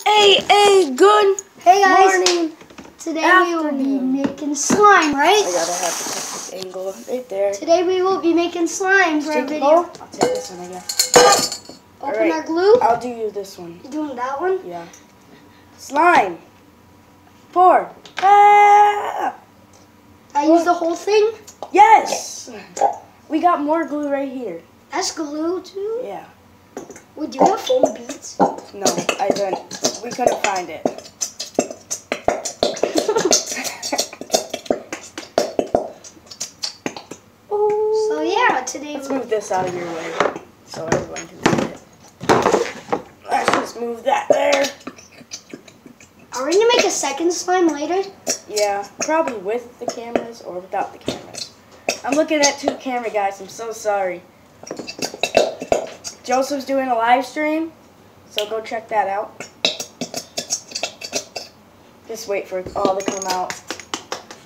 Good Hey guys, morning. today we will be making slime, right? I gotta have to cut this angle right there. Today we will be making slime for our Take the video. bowl? I'll take this one, I guess. Open our glue. I'll do you this one. You doing that one? Yeah. Slime. Pour. Ah! I use the whole thing. Yes. We got more glue right here. That's glue too. Yeah. Would you have foam beads? No, I didn't. We couldn't find it. So yeah, today Let's move this out of your way so everyone can see it. Let's just move that there. are we gonna make a second slime later? Yeah, probably with the cameras or without the cameras. I'm looking at two camera guys. I'm so sorry. Joseph's doing a live stream, so go check that out. Just wait for it all to come out.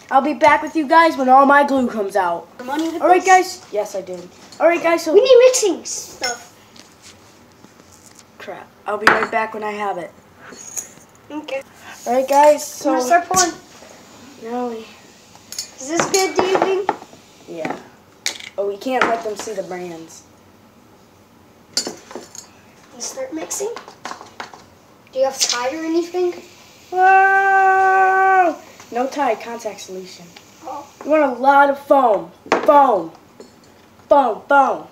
I'll be back with you guys when all my glue comes out. Alright guys. Yes, I did. Alright guys, so... we need mixing stuff. Crap. I'll be right back when I have it. Okay. Alright guys, so... I'm gonna start pouring. No, Is this good, do you think? yeah. Oh, we can't let them see the brands. Let's start mixing. Do you have Tide or anything? Whoa! No Tide, contact solution. Oh. You want a lot of foam. Foam. Foam, foam.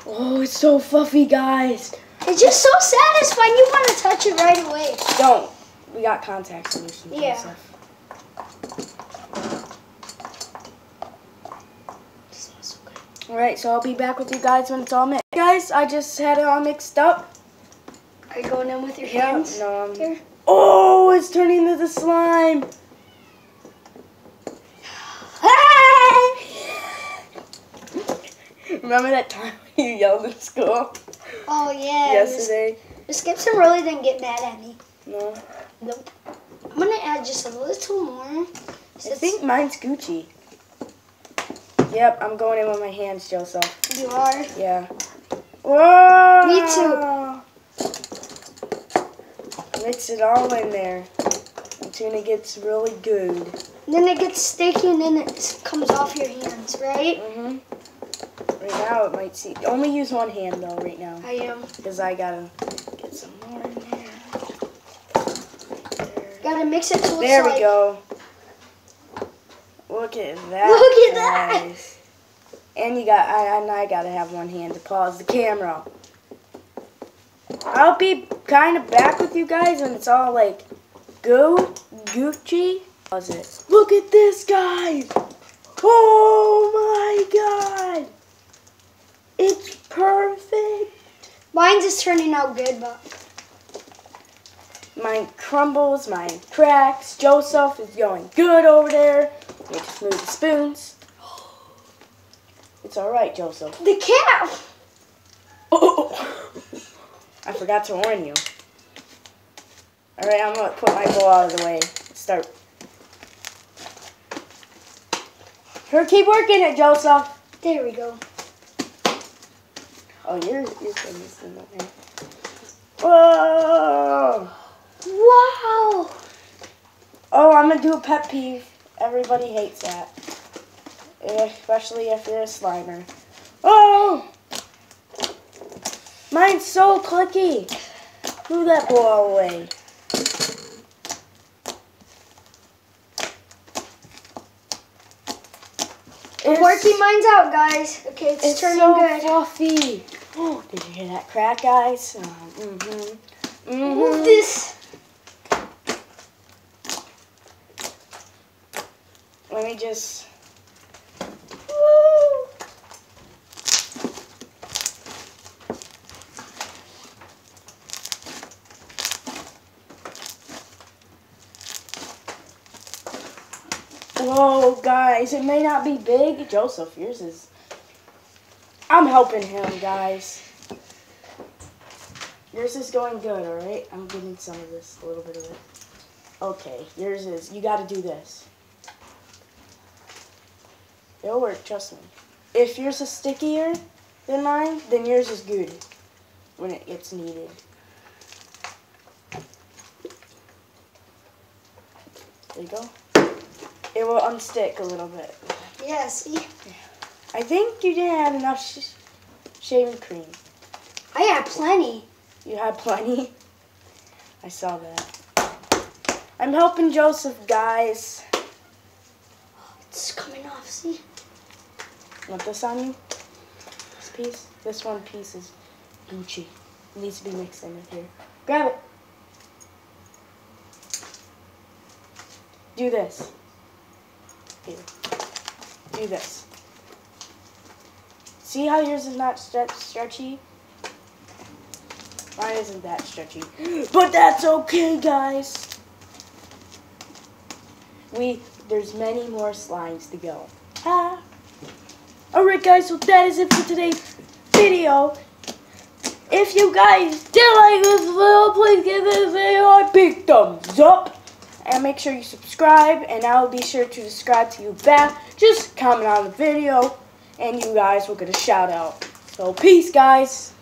Oh, it's so fluffy, guys. It's just so satisfying. You want to touch it right away. Don't. We got contact solution. Yeah. Joseph. Smells so good. Alright, so I'll be back with you guys when it's all mixed. Guys, I just had it all mixed up. Are you going in with your Yeah, hands? no, I'm... Here. Oh, it's turning into slime. Remember that time you yelled in school? Oh yeah. Yesterday? Miss Gibson really didn't get mad at me. No. Nope. I'm gonna add just a little more. I think mine's Gucci. Yep, I'm going in with my hands, Joseph. You are. Yeah. Whoa! Me too. Mix it all in there until it gets really good. Then it gets sticky and then it comes off your hands, right? Mm-hmm. Right now it might see. Only use one hand though right now. I am. Because I gotta get some more in there. Gotta mix it till it's There we like, go. Look at that. Look at that. guys. And you got, I gotta have one hand to pause the camera. I'll be kind of back with you guys when it's all like Gucci. Pause it. Look at this, guys. Oh my God. It's perfect. Mine's just turning out good, but Mine crumbles, mine cracks. Joseph is going good over there. We just move the spoons. It's all right, Joseph. the cat. Oh, I forgot to warn you. All right, I'm gonna put my bowl out of the way. Let's start. Here, keep working it, Joseph. There we go. Oh, you're putting this in there. Whoa! Wow. Oh, I'm gonna do a pet peeve. Everybody hates that. Especially if you're a Slimer. Oh! Mine's so clicky. Move that ball away. I'm working mine's out, guys. Okay, it's turning so good. fluffy. Oh, did you hear that crack, guys? Move this. Let me just... Woo. Whoa, guys, it may not be big. Joseph, yours is... I'm helping him, guys. Yours is going good, alright? I'm getting some of this, a little bit of it. Okay, yours is... You gotta do this. It'll work, trust me. If yours is stickier than mine, then yours is good when it gets needed. There you go. It will unstick a little bit. Yeah, see? I think you didn't have enough shaving cream. I had plenty. You had plenty? I saw that. I'm helping Joseph, guys. It's coming off, see? Want this on you? This piece? This one piece is Gucci. It needs to be mixed in with here. Grab it. Do this. Here. Do this. See how yours is not stretchy? Mine isn't that stretchy. But that's okay, guys. There's many more slimes to go. Alright, guys, so that is it for today's video. If you guys did like this video, please give this video a big thumbs up. And make sure you subscribe, and I will be sure to subscribe to you back. Just comment on the video, and you guys will get a shout out. So, peace, guys.